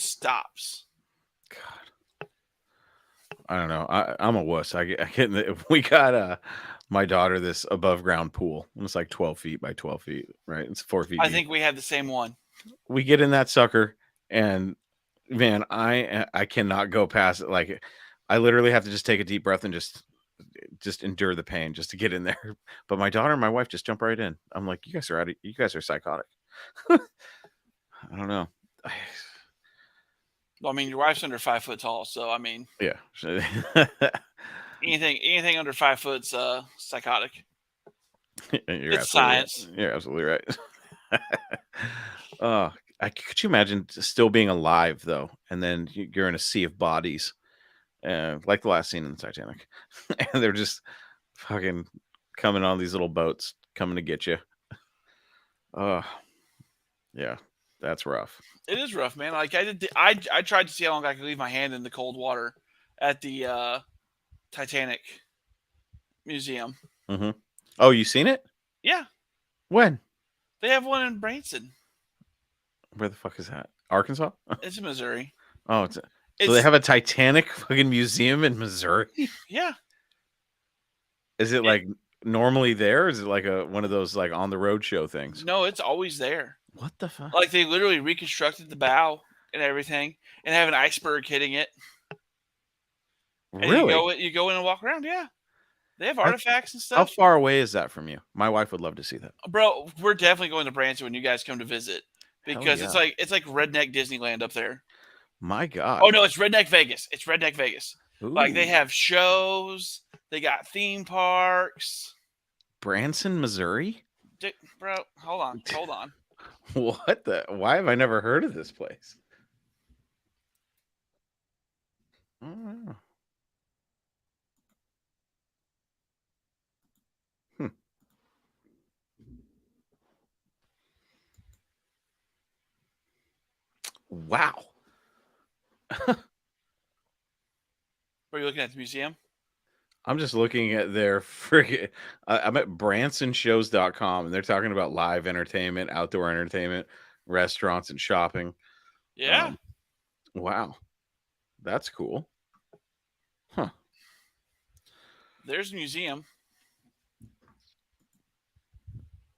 stops. God. I don't know. I'm a wuss. We got my daughter this above ground pool. It's like 12 feet by 12 feet, right? It's 4 feet. I deep. think we had the same one. We get in that sucker, and man, I cannot go past it. Like, I literally have to just take a deep breath and just endure the pain just to get in there. But my daughter and my wife just jump right in. I'm like, you guys are psychotic. I don't know. Well, I mean, your wife's under 5 foot tall, so I mean, Yeah. anything under 5 foot's psychotic. It's science. Right. You're absolutely right. Could you imagine still being alive though, and then you're in a sea of bodies, like the last scene in the Titanic, and they're just fucking coming on these little boats, coming to get you. Yeah, that's rough. It is rough, man. Like I tried to see how long I could leave my hand in the cold water at the Titanic museum. Mm-hmm. Oh, you seen it? Yeah, When? they have one in Branson. Where the fuck is that? Arkansas? It's in Missouri. Oh, so they have a Titanic fucking museum in Missouri? Yeah. Is it like normally there? Or is it like one of those like on the road show things? No, it's always there. What the fuck? Like they literally reconstructed the bow and everything, and have an iceberg hitting it. And Really? you go in and walk around. Yeah, they have artifacts and How stuff. far away is that from you? My wife would love to see that. Bro, we're definitely going to Branson when you guys come to visit, because Hell yeah. it's like redneck Disneyland up there. My God. Oh no, it's redneck Vegas. It's redneck Vegas. Like they Ooh. have shows, they got theme Branson, Missouri? Bro, hold on. What the? Why have I never heard of this place? I don't know. Wow. Are you looking at the museum? I'm just looking at their friggin' I'm at bransonshows.com, and they're talking about live entertainment, outdoor entertainment, restaurants, and shopping. Yeah. Wow. That's cool. Huh. There's a museum.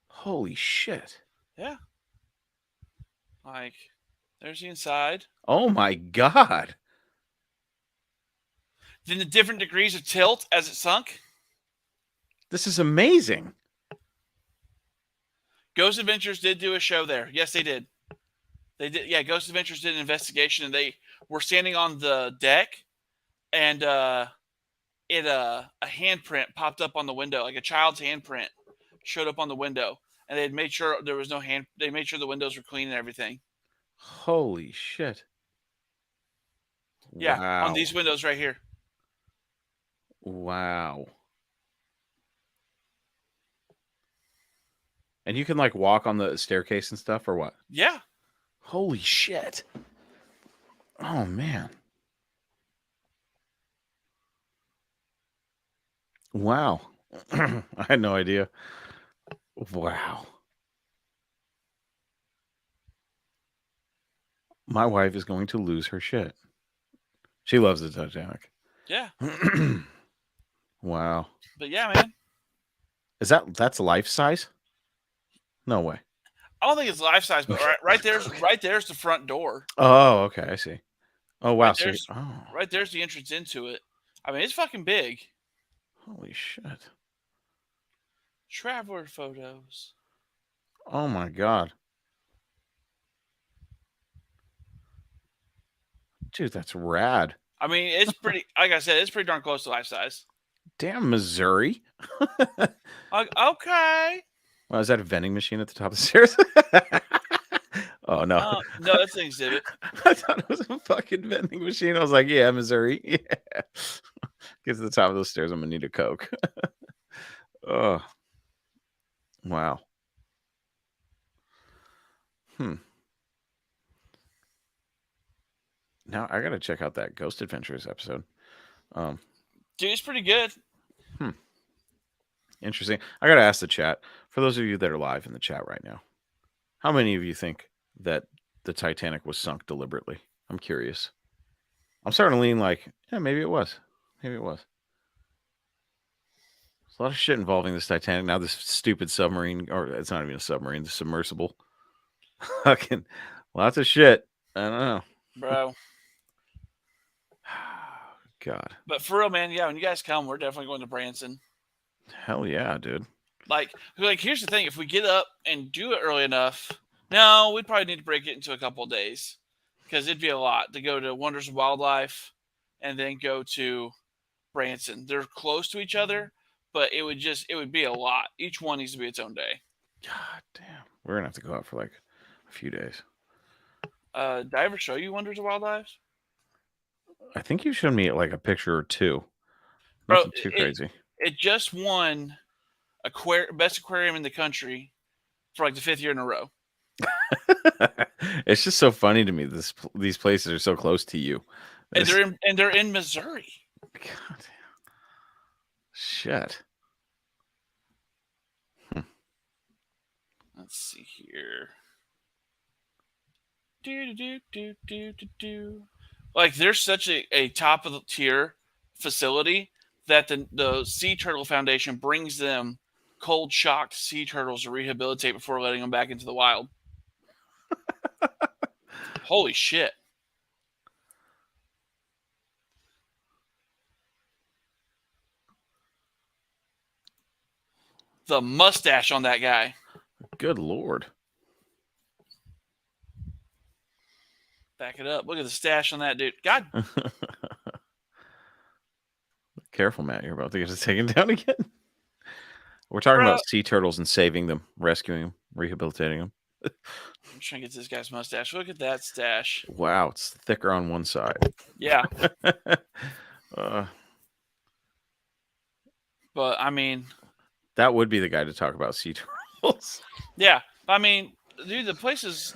Holy shit. Yeah. Like, there's the inside. Oh my God. Then the different degrees of tilt as it sunk. This is amazing. Ghost Adventures did do a show there. Yes, they did. They did. Yeah, Ghost Adventures did an investigation, and they were standing on the deck, and a handprint popped up on the window, like a child's handprint showed up on the window, and they had made sure there was no hand. They made sure the windows were clean and everything. Holy shit. Yeah, wow. on these windows right here. Wow. And you can like walk on the staircase and stuff, or what? Yeah. Holy shit. Oh man. Wow. I had no idea. Wow. My wife is going to lose her shit. She loves the Titanic. Yeah. Wow. But yeah, man. That's life size? No way. I don't think it's life size, but right there's the front door. Oh, okay, I see. Oh wow. Right there's the entrance into it. I mean, it's fucking big. Holy shit. Traveler photos. Oh my god. Dude, that's rad. I mean, it's pretty. Like I said, it's pretty darn close to life size. Damn, Missouri. Okay. Well, is that a vending machine at the top of the stairs? Oh no. No, that's an exhibit. I thought it was a fucking vending machine. I was like, yeah, Missouri. Yeah. Get to the top of those stairs. I'm gonna need a Coke. Oh. Wow. Now I gotta check out that Ghost Adventures episode. Dude, it's pretty good. Interesting. I gotta ask the chat. For those of you that are live in the chat right now, how many of you think that the Titanic was sunk deliberately? I'm curious. I'm starting to lean like, yeah, maybe it was. Maybe it was. There's a lot of shit involving this Titanic. Now this stupid submarine, or it's not even a submarine, the submersible. Fucking lots of shit. I don't know. Bro. God. But for real, man, yeah, when you guys come, we're definitely going to Branson. Hell yeah, dude. Like here's the thing: if we get up and do it early enough, no, we'd probably need to break it into a couple of days because it'd be a lot to go to Wonders of Wildlife and then go to Branson. They're close to each other, but it would be a lot. Each one needs to be its own day. God damn. We're gonna have to go out for like a few days. Did I ever show you Wonders of Wildlife? I think you showed me like a picture or two. Bro, Nothing too crazy. It just won best aquarium in the country for like the 5th year in a row. It's just so funny to me. These places are so close to you. And they're in Missouri. God. Shit. Let's see here. Like there's such a top of the tier facility that the Sea Turtle Foundation brings them cold shocked sea turtles to rehabilitate before letting them back into the wild. Holy shit. The mustache on that guy. Good Lord. Back it up. Look at the stash on that dude. God. Careful, Matt. You're about to get us taken down again. We're talking about sea turtles and saving them, rescuing them, rehabilitating them. I'm trying to get this guy's mustache. Look at that stash. Wow, it's thicker on one side. Yeah. But I mean, that would be the guy to talk about sea turtles. Yeah, I mean, dude, the place is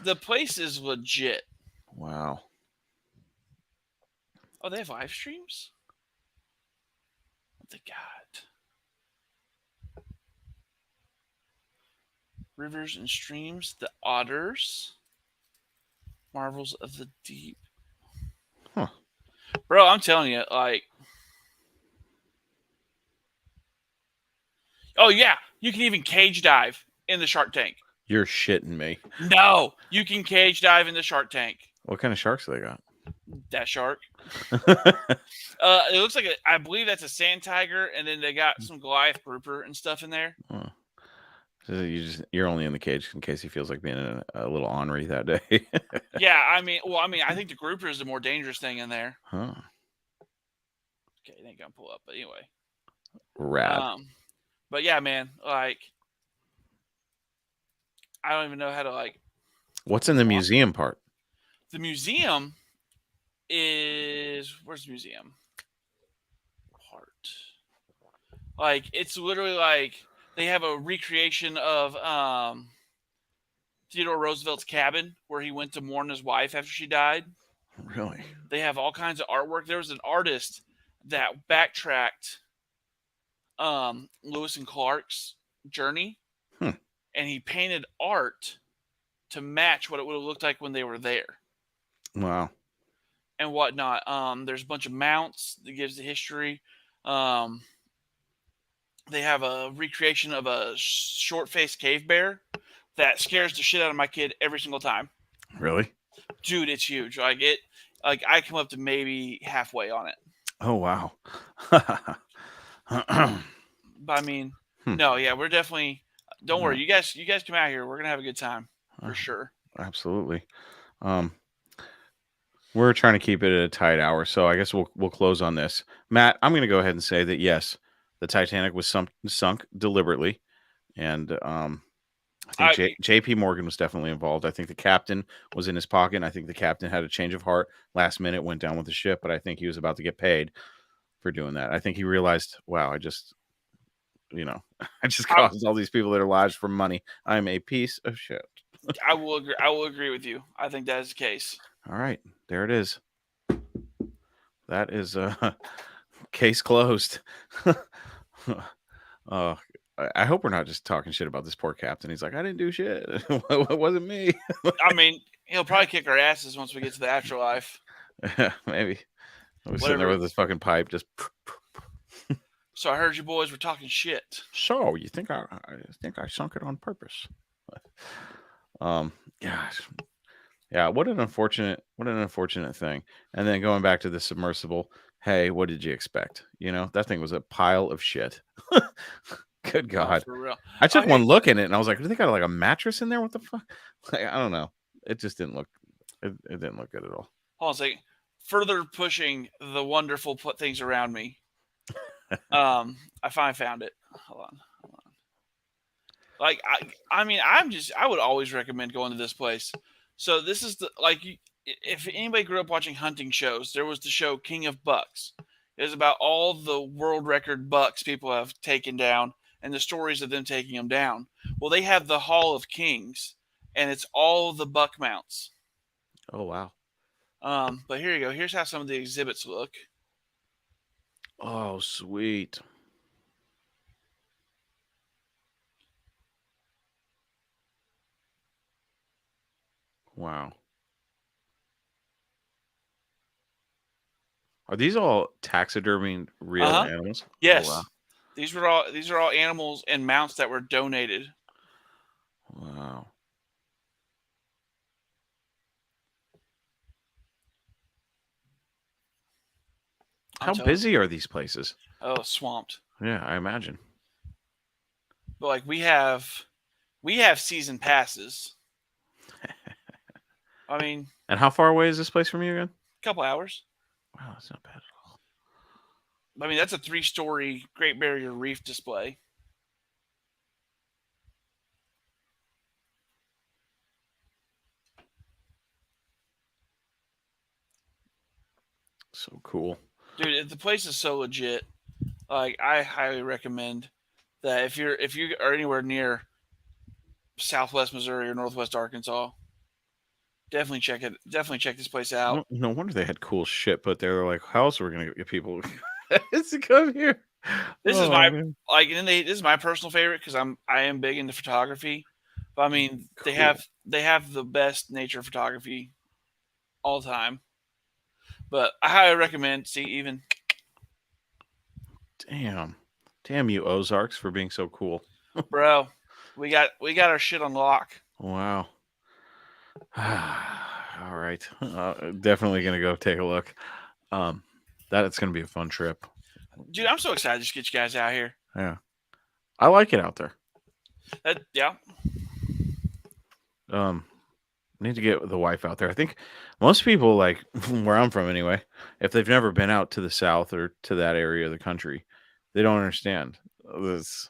legit. Wow. Oh, they have live streams? What they got? Rivers and streams, the otters, marvels of the deep. Huh. Bro, I'm telling you, like, oh yeah, you can even cage dive in the shark tank. You're shitting me. No, you can cage dive in the shark tank. What kind of sharks do they got? That shark. It looks like I believe that's a sand tiger, and then they got some Goliath grouper and stuff in there. Oh. So you're only in the cage in case he feels like being a little ornery that day. Yeah, I mean, I think the grouper is the more dangerous thing in there. Huh. Okay, it ain't gonna pull up, but anyway. Rad. But yeah, man, like, I don't even know how to like. What's in the museum part? The museum is where's the museum part? Like, it's literally like they have a recreation of Theodore Roosevelt's cabin where he went to mourn his wife after she died. Really? They have all kinds of artwork. There was an artist that backtracked Lewis and Clark's journey, and he painted art to match what it would have looked like when they were there. Wow. And whatnot. There's a bunch of mounts that gives the history. They have a recreation of a short-faced cave bear that scares the shit out of my kid every single time. Really? Dude, it's huge. I come up to maybe halfway on it. Oh wow. But I mean, no, yeah, we're definitely. Don't worry, you guys come out here. We're gonna have a good time for sure. Absolutely. We're trying to keep it at a tight hour, so I guess we'll close on this. Matt, I'm going to go ahead and say that yes, the Titanic was sunk deliberately, and I think J.P. Morgan was definitely involved. I think the captain was in his pocket. And I think the captain had a change of heart last minute, went down with the ship, but I think he was about to get paid for doing that. I think he realized, wow, I just caused all these people their lives for money. I'm a piece of shit. I will agree. I will agree with you. I think that is the case. All right, there it is. That is case closed. I hope we're not just talking shit about this poor captain. He's like, I didn't do shit. It wasn't me. I mean, he'll probably kick our asses once we get to the afterlife. Maybe. We're sitting there with this fucking pipe, just. So I heard you boys were talking shit. So you think I sunk it on purpose? Gosh. Yeah, what an unfortunate thing. And then going back to the submersible, hey, what did you expect? That thing was a pile of shit. Good God. For real. I took one look in it and I was like, do they got like a mattress in there? What the fuck? Like, I don't know. It just didn't look it didn't look good at all. Hold on a second. Further pushing the wonderful things around me. I finally found it. Hold on. Like I would always recommend going to this place. So this is if anybody grew up watching hunting shows, there was the show King of Bucks. It was about all the world record bucks people have taken down and the stories of them taking them down. Well, they have the Hall of Kings, and it's all the buck mounts. Oh, wow. But here you go. Here's how some of the exhibits look. Oh, sweet. Wow. Are these all taxidermied real animals? Yes. Oh, wow. These are all animals and mounts that were donated. Wow. How busy are these places? Oh, swamped. Yeah, I imagine. But like we have season passes. I mean, and how far away is this place from you again? A couple hours. Wow, that's not bad at all. I mean, that's a 3-story Great Barrier Reef display. So cool. Dude, the place is so legit. Like, I highly recommend that if you are anywhere near Southwest Missouri or Northwest Arkansas, definitely check it. Definitely check this place out. No wonder they had cool shit, but they were like, how else are we gonna get people to come here? This is my this is my personal favorite because I am big into photography. But I mean, cool. they have the best nature photography all the time. But I highly recommend. See, even. Damn you Ozarks for being so cool, bro. We got our shit on lock. Wow. All right, definitely gonna go take a look. That's gonna be a fun trip, dude. I'm so excited to just get you guys out here. Yeah, I like it out there. Yeah. Need to get the wife out there. I think most people, like where I'm from anyway, if they've never been out to the south or to that area of the country, they don't understand. It's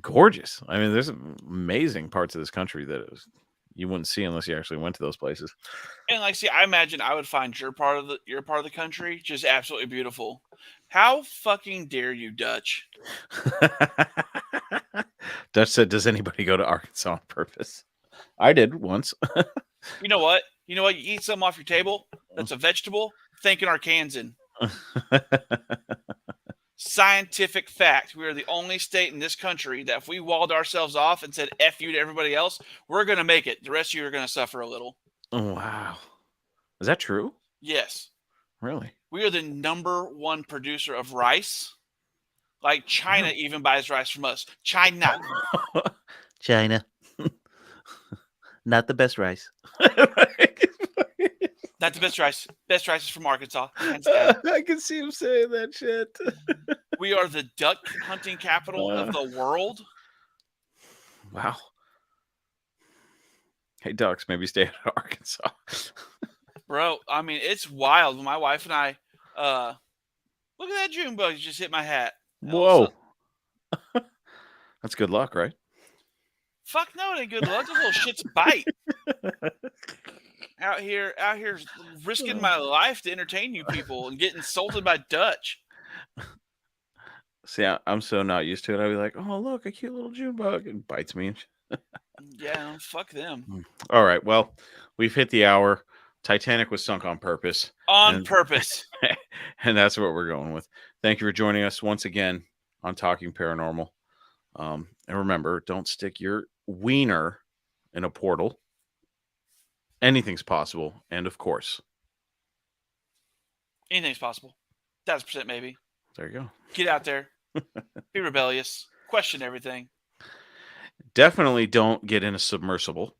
gorgeous. I mean, there's amazing parts of this country that you wouldn't see unless you actually went to those places. And like, see, I imagine I would find your part of the country just absolutely beautiful. How fucking dare you, Dutch? Dutch said, "Does anybody go to Arkansas on purpose?" I did once. You know what? You eat something off your table that's a vegetable. Thinking Arkansan. Scientific fact: we are the only state in this country that if we walled ourselves off and said "F you" to everybody else, we're going to make it. The rest of you are going to suffer a little. Oh, wow. Is that true? Yes. Really? We are the #1 producer of rice. Like China even buys rice from us. China. Not the best rice. Not the best rice. Best rice is from Arkansas. I can see him saying that shit. We are the duck hunting capital of the world. Wow. Hey, ducks, maybe stay out of Arkansas. Bro, I mean, it's wild. My wife and I, look at that June bug just hit my hat. Whoa. That's good luck, right? Fuck no, it ain't good luck. Those little shits bite. out here risking my life to entertain you people and get insulted by Dutch. See, I'm so not used to it. I'd be like, oh, look, a cute little June bug. And bites me. Yeah, fuck them. All right. Well, we've hit the hour. Titanic was sunk on purpose. On purpose. And that's what we're going with. Thank you for joining us once again on Talking Paranormal. And remember, don't stick your wiener in a portal. Anything's possible. And of course, Anything's possible. 1,000% maybe. there you go. Get out there. Be rebellious. Question everything. Definitely don't get in a submersible.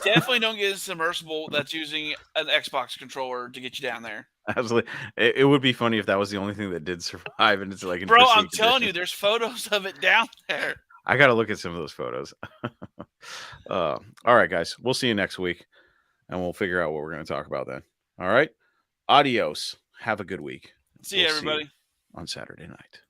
Definitely don't get a submersible that's using an Xbox controller to get you down there. Absolutely. It would be funny if that was the only thing that did survive. And it's like, bro, I'm telling you, there's photos of it down there. I got to look at some of those photos. All right, guys. We'll see you next week. And we'll figure out what we're going to talk about then. All right. Adios. Have a good week. See you, everybody. On Saturday night.